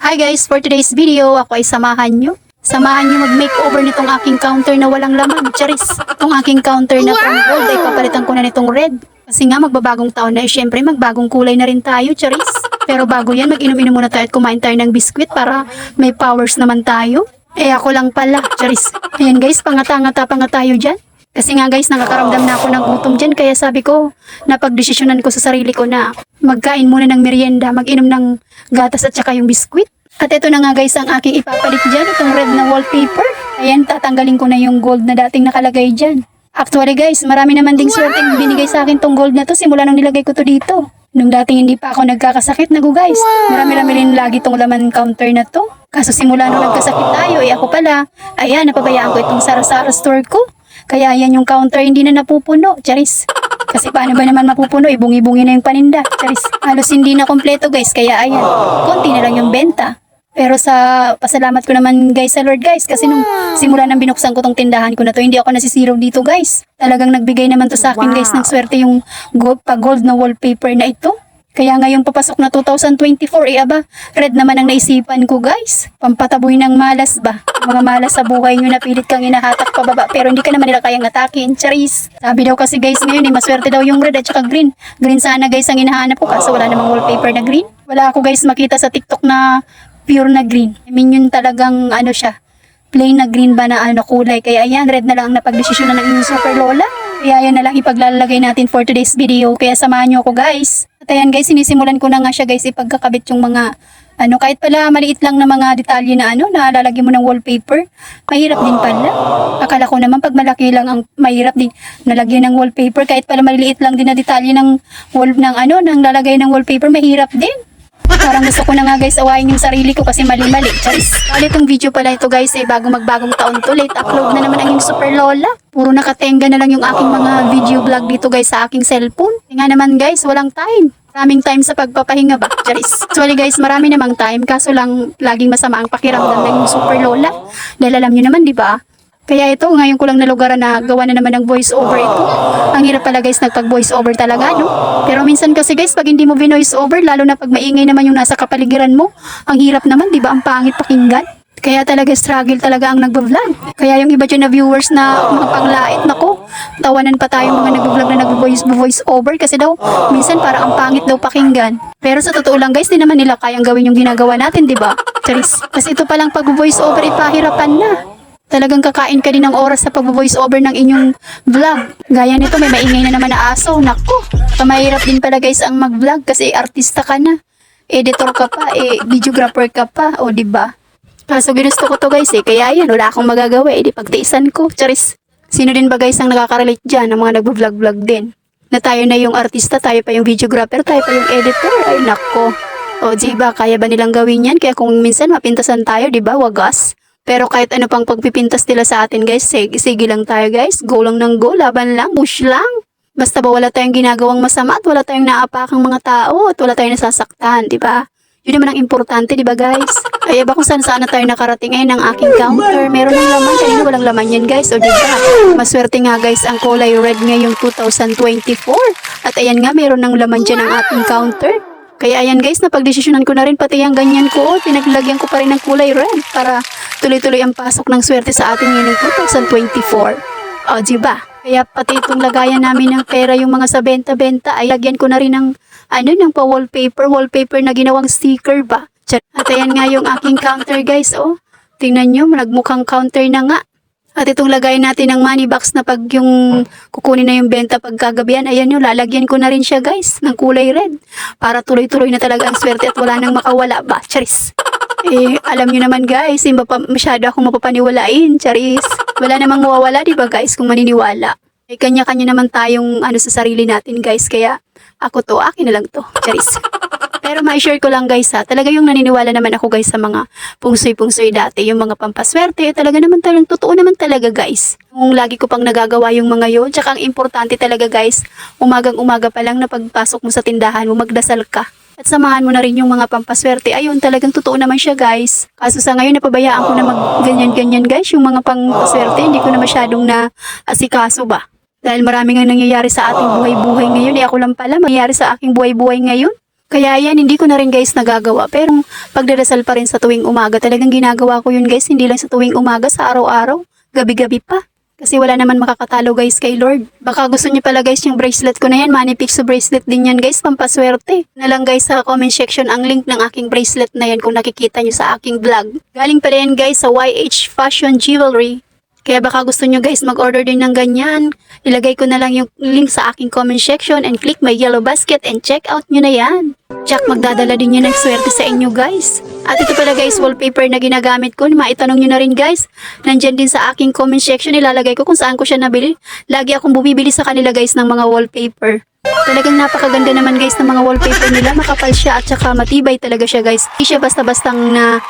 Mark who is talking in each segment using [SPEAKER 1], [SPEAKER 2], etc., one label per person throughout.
[SPEAKER 1] Hi guys, for today's video, ako ay samahan nyo. Samahan nyo mag-makeover nitong aking counter na walang laman. Charis, itong aking counter na from gold ay papalitan ko na nitong red. Kasi nga magbabagong taon na syempre magbagong kulay na rin tayo, charis. Pero bago yan, mag-inom-inom muna tayo at kumain tayo ng biskwit para may powers naman tayo. Ako lang pala, charis. Ayan guys, pangata-ngata pa nga tayo dyan. Kasi nga guys, nakakaramdam na ako ng gutom dyan. Kaya sabi ko, napagdesisyonan ko sa sarili ko na magkain muna ng merienda, mag-inom ng gatas at saka yung biskwit. At ito na nga guys ang aking ipapalit dyan, itong red na wallpaper. Ayan, tatanggalin ko na yung gold na dating nakalagay dyan. Actually guys, marami naman ding swerteng binigay sa akin tong gold na to simula nung nilagay ko to dito. Nung dating hindi pa ako nagkakasakit na guys. Marami-rami rin lagi tong laman counter na to. Kaso simula nung nagkasakit tayo, ako pala, ayan, napabayaan ko itong Sara-Sara store ko. Kaya yan yung counter hindi na napupuno, charis. Kasi paano ba naman mapupuno, bungi-bungi na yung paninda, charis. Halos hindi na kompleto guys, kaya ayan, konti na lang yung benta. Pero sa pasalamat ko naman guys sa Lord guys, kasi nung simula nang binuksan ko tong tindahan ko na to, hindi ako nasisiraw dito guys. Talagang nagbigay naman to sa akin guys ng swerte yung gold na wallpaper na ito. Kaya ngayong papasok na 2024, aba, red naman ang naisipan ko guys. Pampataboy ng malas ba? Mga malas sa buhay nyo na pilit kang inahatak pababa pero hindi ka naman nila kayang atakin, charis. Sabi daw kasi guys ngayon maswerte daw yung red at saka green. Green sana guys ang hinahanap ko kaso wala namang wallpaper na green. Wala ako guys makita sa TikTok na pure na green. I mean yun talagang ano siya, plain na green ba na kulay. Kaya ayan, red na lang ang napagdesisyon ng inyong super lola. Kaya yan na lang ipaglalagay natin for today's video. Kaya samahan nyo ako guys. At ayan guys, sinisimulan ko na nga siya guys ipagkakabit yung mga kahit pala maliit lang na mga detalye na na lalagyan mo ng wallpaper. Mahirap din pala. Akala ko naman pag malaki lang ang mahirap din nalagyan ng wallpaper. Kahit pala maliliit lang din na detalye ng ng lalagay ng wallpaper, mahirap din. Parang gusto ko na nga guys awayin yung sarili ko kasi mali-mali. Charis. Bali itong video pala ito guys bago magbagong taon to. Late upload na naman ang yung super lola. Puro nakatenga na lang yung aking mga video vlog dito guys sa aking cellphone. Nga naman guys, walang time. Maraming time sa pagpapahinga ba? Charis. Actually guys, marami namang time. Kaso lang laging masama ang pakiramdam ng yung super lola. Dahil alam nyo naman di ba? Kaya ito, ngayon ko lang nalugaran na gawa na naman ng voice over ito. Ang hirap pala guys nagpag-voice over talaga, no? Pero minsan kasi guys, pag hindi mo voice over, lalo na pag maingay naman yung nasa kapaligiran mo, ang hirap naman, di ba? Ang pangit pakinggan. Kaya talaga struggle talaga ang nagbo-vlog. Kaya yung iba dyan na viewers na mga panglait, nako, tawanan pa tayo mga nagbo-vlog na nagbo-voice over kasi daw, minsan para ang pangit daw pakinggan. Pero sa totoo lang guys, di naman nila kayang gawin yung ginagawa natin, di ba? Charis. Kasi ito palang pag-voice over, ipahirapan na. Talagang kakain ka din ng oras sa pag-voice over ng inyong vlog. Gaya nito, may maingay na naman na aso. Naku, mahirap din pala guys ang mag-vlog kasi artista ka na. Editor ka pa, videographer ka pa, o diba? Kaso ginusto ko to guys kaya yan, wala akong magagawa, di pagtiisan ko. Charis. Sino din ba guys ang nakaka-relate dyan, ang mga nag-vlog-vlog din? Na tayo na yung artista, tayo pa yung videographer, tayo pa yung editor, ay nako. O diba, kaya ba nilang gawin yan? Kaya kung minsan mapintasan tayo, diba, wagas? Pero kahit ano pang pagpipintas nila sa atin guys, sige lang tayo guys. Go lang ng go, laban lang, push lang. Basta ba wala tayong ginagawang masama at wala tayong naapakang mga tao at wala tayong nasasaktan, di ba? Yun naman ang importante, di ba guys? Kaya ba kung saan tayo nakarating ay ng aking counter? Meron ng laman, kanina walang laman yan guys. O di ba? Maswerte nga guys ang kulay red ngayong 2024. At ayan nga, meron ng laman dyan ang ating counter. Kaya ayan guys, napagdesisyonan ko na rin pati yung ganyan ko. Pinaglagyan ko pa rin ng kulay red para tuloy-tuloy ang pasok ng swerte sa atin ngayon 2024. O diba? Kaya pati itong lagayan namin ng pera, yung mga sa benta-benta, ay lagyan ko na rin ng ng wallpaper na ginawang sticker ba? At ayan nga yung aking counter guys, oh. Tingnan nyo, nagmukhang counter na nga. At itong lagay natin ng money box na pag yung kukunin na yung benta pagkagabihan, ayan yung lalagyan ko na rin siya guys ng kulay red. Para tuloy-tuloy na talaga ang swerte at wala nang makawala ba? Charis. Alam nyo naman guys, hindi pa masyado akong mapapaniwalain, charis. Wala namang mawawala, di ba guys, kung maniniwala. Kanya-kanya naman tayong sa sarili natin guys, kaya ako to, akin na lang to, charis. Pero ma-share ko lang guys talaga yung naniniwala naman ako guys sa mga pungsoy-pungsoy dati, yung mga pampaswerte, talaga naman talagang totoo naman talaga guys. Kung lagi ko pang nagagawa yung mga yun, tsaka ang importante talaga guys, umagang-umaga pa lang na pagpasok mo sa tindahan mo, magdasal ka. At samahan mo na rin yung mga pampaswerte. Ayun, talagang totoo naman siya guys. Kaso sa ngayon, napabayaan ko na mag-ganyan-ganyan guys. Yung mga pampaswerte, hindi ko na masyadong na asikaso ba. Dahil marami nga nangyayari sa ating buhay-buhay ngayon. Ako lang pala, mangyayari sa aking buhay-buhay ngayon. Kaya yan, hindi ko na rin guys nagagawa. Pero pagdarasal pa rin sa tuwing umaga. Talagang ginagawa ko yun guys. Hindi lang sa tuwing umaga, sa araw-araw. Gabi-gabi pa. Kasi wala naman makakatalo guys kay Lord. Baka gusto niyo pala guys yung bracelet ko na yan. Money Pixie bracelet din yan guys. Pampaswerte. Na lang guys sa comment section ang link ng aking bracelet na yan kung nakikita niyo sa aking vlog. Galing pala yan guys sa YH Fashion Jewelry. Kaya baka gusto nyo guys mag-order din ng ganyan. Ilagay ko na lang yung link sa aking comment section and click my yellow basket and check out nyo na yan. Jack, magdadala din yan ng swerte sa inyo guys. At ito pala guys, wallpaper na ginagamit ko. Maitanong nyo na rin guys. Nandyan din sa aking comment section. Ilalagay ko kung saan ko siya nabili. Lagi akong bumibili sa kanila guys ng mga wallpaper. Talagang napakaganda naman guys ng mga wallpaper nila. Makapal siya at saka matibay talaga siya guys. Hindi siya basta-bastang na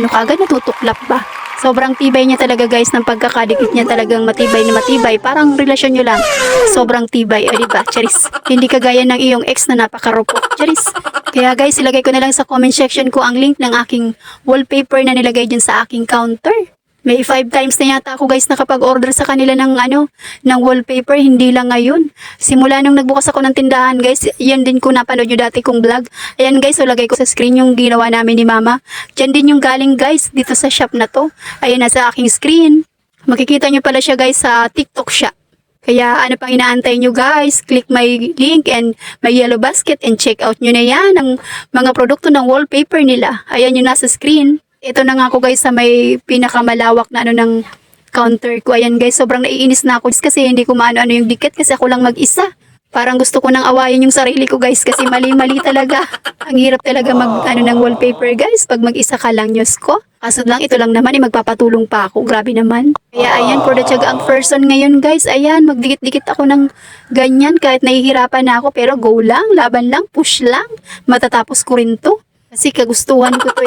[SPEAKER 1] kagad natutuklap ba. Sobrang tibay niya talaga guys ng pagkakadikit niya, talagang matibay na matibay. Parang relasyon nyo lang. Sobrang tibay. O diba? Charis. Hindi kagaya ng iyong ex na napakarupok. Charis. Kaya guys, ilagay ko na lang sa comment section ko ang link ng aking wallpaper na nilagay dyan sa aking counter. May 5 times na yata ako guys nakapag-order sa kanila ng ng wallpaper, hindi lang ngayon. Simula nung nagbukas ako ng tindahan guys, yan din ko napanood nyo dati kong vlog. Ayan guys, so lagay ko sa screen yung ginawa namin ni mama. Diyan din yung galing guys, dito sa shop na to. Ayan nasa aking screen. Makikita nyo pala siya guys sa TikTok shop. Kaya ano pang inaantay nyo guys, click my link and my yellow basket and check out nyo na yan ang mga produkto ng wallpaper nila. Ayan yung nasa screen. Ito na nga ako guys sa may pinakamalawak na ng counter ko. Ayan guys, sobrang naiinis na ako kasi hindi ko maano yung dikit kasi ako lang mag-isa. Parang gusto ko nang awayin yung sarili ko guys kasi mali-mali talaga. Ang hirap talaga ng wallpaper guys pag mag-isa ka lang, Diyos ko. Kaso lang, ito lang naman, magpapatulong pa ako. Grabe naman. Kaya ayan, for the tiyaga ang person ngayon guys. Ayan, magdikit-dikit ako ng ganyan kahit nahihirapan na ako. Pero go lang, laban lang, push lang. Matatapos ko rin to. Kasi kagustuhan ko to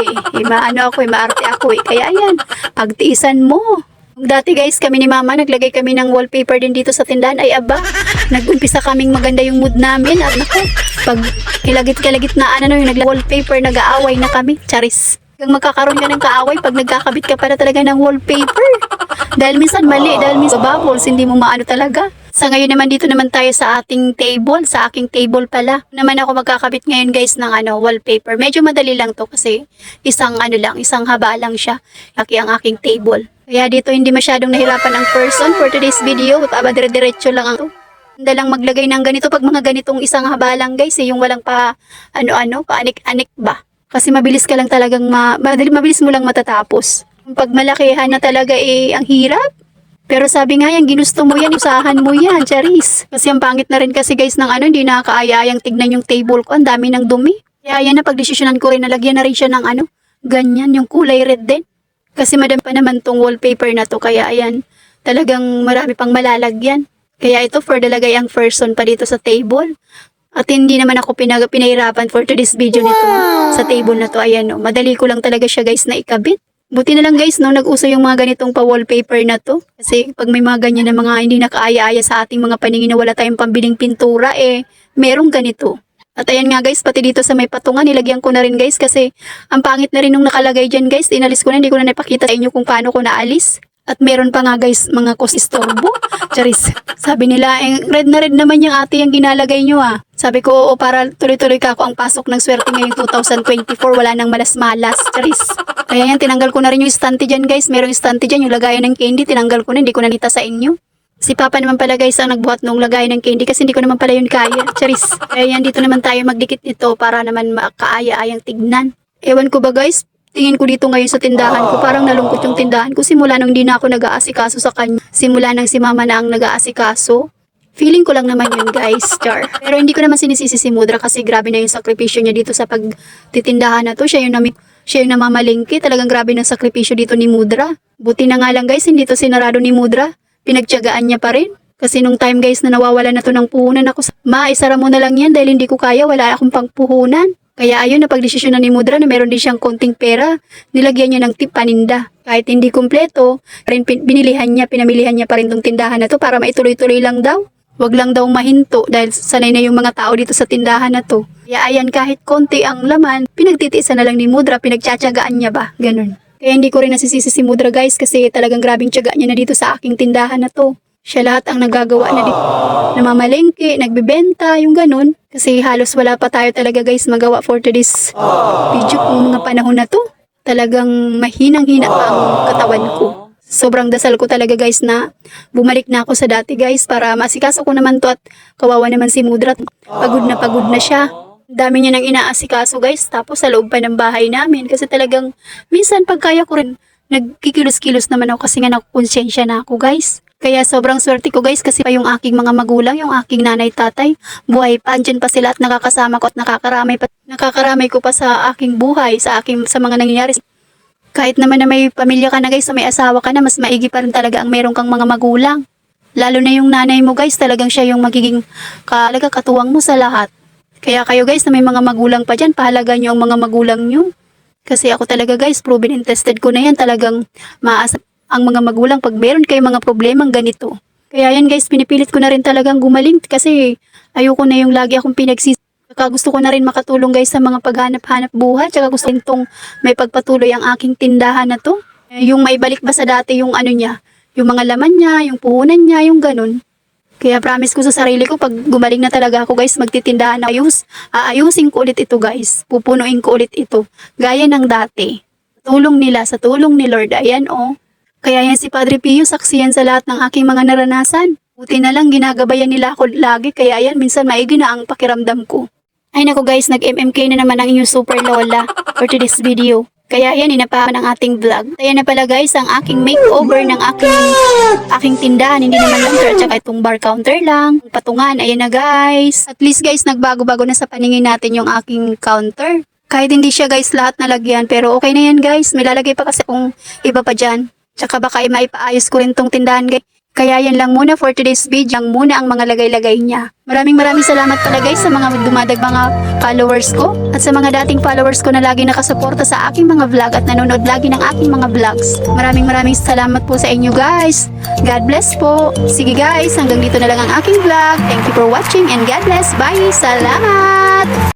[SPEAKER 1] maarte ako Kaya ayan, pagtiisan mo. Dati guys, kami ni mama, naglagay kami ng wallpaper din dito sa tindahan. Ay aba, nag-umpisa kaming maganda yung mood namin. At naku, pag kilagit-kilagit na yung nag-wallpaper, nag-aaway na kami. Charis. Hanggang magkakaroon ka ng kaaway pag nagkakabit ka para talaga ng wallpaper. Dahil minsan mali, dahil minsan bubbles, hindi mo maano talaga. Sa ngayon naman dito naman tayo sa ating table, sa aking table pala. Naman ako magkakabit ngayon guys ng wallpaper. Medyo madali lang to kasi isang haba lang siya. Laki ang aking table. Kaya dito hindi masyadong nahirapan ang person for today's video. Dire-diretso lang ang to. Hindi lang maglagay ng ganito pag mga ganitong isang haba lang guys, yung walang paanik-anik ba. Kasi mabilis ka lang talagang mabilis mo lang matatapos. Pag malakihan na talaga ang hirap. Pero sabi nga yan, ginusto mo yan, usahan mo yan, Charis. Kasi ang pangit na rin kasi guys ng hindi nakakaaya-ayang tignan yung table ko, ang dami ng dumi. Kaya yan na pagdesisyonan ko rin, nalagyan na rin siya ng ganyan, yung kulay red din. Kasi madam pa naman tong wallpaper na to, kaya ayan, talagang marami pang malalagyan. Kaya ito for dalagay ang person pa dito sa table. At hindi naman ako pinahirapan for today's video nito sa table na to. Ayan madali ko lang talaga siya guys na ikabit. Buti na lang guys nag-uso yung mga ganitong pa-wallpaper na to. Kasi pag may mga ganyan na mga hindi nakaaya-aya sa ating mga paningin na wala tayong pambiling pintura merong ganito. At ayan nga guys, pati dito sa may patungan, nilagyan ko na rin guys kasi ang pangit na rin nung nakalagay dyan guys. Inalis ko na, hindi ko na napakita sa inyo kung paano ko naalis. At meron pa nga guys, mga kosistorbo. Charis. Sabi nila, red na red naman yung ate yung ginalagay nyo Sabi ko, para tuloy-tuloy ka ako ang pasok ng swerte ngayong 2024. Wala nang malas-malas. Charis. Kaya yan, tinanggal ko na rin yung stante dyan guys. Merong stante dyan, yung lagayan ng candy. Tinanggal ko na, hindi ko nakita sa inyo. Si Papa naman pala guys ang nagbuhat ng lagayan ng candy kasi hindi ko naman pala yun kaya. Charis. Kaya yan, dito naman tayo magdikit nito para naman makaaya-ayang tignan. Ewan ko ba guys, tingin ko dito ngayon sa tindahan ko, parang nalungkot yung tindahan ko simula nung hindi na ako nag-aasikaso sa kanya. Simula nang si mama na ang nag-aasikaso. Feeling ko lang naman yun guys, char. Pero hindi ko naman sinisisi si Mudra kasi grabe na yung sakripisyo niya dito sa pagtitindahan na to. Siya yung namamalingki. Talagang grabe ng sakripisyo dito ni Mudra. Buti na nga lang guys, hindi to sinarado ni Mudra. Pinagtiyagaan niya pa rin. Kasi nung time guys na nawawala na to ng puhunan ako, isara mo na lang yan dahil hindi ko kaya, wala akong pangpuhunan. Kaya ayun, napagdesisyon na ni Mudra na meron din siyang konting pera, nilagyan niya ng tip paninda. Kahit hindi kumpleto, pinamilihan niya pa rin tong tindahan na to para maituloy-tuloy lang daw. Wag lang daw mahinto dahil sanay na yung mga tao dito sa tindahan na to. Kaya ayan, kahit konti ang laman, pinagtitiisan na lang ni Mudra, pinagtsatsagaan niya ba, ganun. Kaya hindi ko rin nasisisi si Mudra guys kasi talagang grabing tiyaga niya na dito sa aking tindahan na to. Siya lahat ang nagagawa na namamalengke, nagbebenta, yung ganun. Kasi halos wala pa tayo talaga guys magawa for today's video kung mga panahon na to. Talagang mahinang-hina pa ang katawan ko. Sobrang dasal ko talaga guys na bumalik na ako sa dati guys para masikaso ko naman to at kawawa naman si Mudra. Pagod na siya. Dami niya nang inaasikaso guys tapos sa loob pa ng bahay namin kasi talagang minsan pagkaya ko rin nagkikilos-kilos naman ako kasi nga nakukonsensya na ako guys. Kaya sobrang swerte ko guys kasi pa yung aking mga magulang, yung aking nanay tatay, buhay pa, andyan pa sila at nakakasama ko at nakakaramay ko pa sa aking buhay, sa mga nangyayari. Kahit naman na may pamilya ka na guys, may asawa ka na, mas maigi pa rin talaga ang meron kang mga magulang. Lalo na yung nanay mo guys, talagang siya yung magiging katuwang mo sa lahat. Kaya kayo guys na may mga magulang pa dyan, pahalaga nyo ang mga magulang nyo. Kasi ako talaga guys, proven and tested ko na yan, talagang maasa ang mga magulang pag meron kayo mga problemang ganito. Kaya yan guys, pinipilit ko na rin talagang gumaling kasi ayoko na yung lagi akong Tsaka gusto ko na rin makatulong guys sa mga paghanap-hanap buhay. Tsaka gusto rin tong may pagpatuloy ang aking tindahan na to. Yung maibalik ba sa dati yung ano niya, yung mga laman niya, yung puhunan niya, yung ganun. Kaya promise ko sa sarili ko pag gumaling na talaga ako guys, magtitindahan na aayusin ko ulit ito guys. Pupunuin ko ulit ito. Gaya ng dati. Tulong nila, sa tulong ni Lord. Ayan oh. Kaya yan si Padre Pio, saksi yan sa lahat ng aking mga naranasan. Buti na lang ginagabayan nila ako lagi, kaya yan minsan maigi na ang pakiramdam ko. Ay nako guys, nag-MMK na naman ang inyong super lola for today's video. Kaya yan, inapahan ang ating vlog. Kaya na pala guys, ang aking makeover ng aking tindahan. Hindi naman lang at saka itong bar counter lang. Patungan, ayan na guys. At least guys, nagbago-bago na sa paningin natin yung aking counter. Kahit hindi siya guys lahat nalagyan, pero okay na yan guys. May lalagay pa kasi kung iba pa dyan. Tsaka baka maipaayos ko rin tong tindahan guys. Kaya yan lang muna for today's video. Yan muna ang mga lagay-lagay niya. Maraming salamat pala guys sa mga dumadag mga followers ko. At sa mga dating followers ko na lagi nakasuporta sa aking mga vlog at nanonood lagi ng aking mga vlogs. Maraming salamat po sa inyo guys. God bless po. Sige guys, hanggang dito na lang ang aking vlog. Thank you for watching and God bless. Bye. Salamat!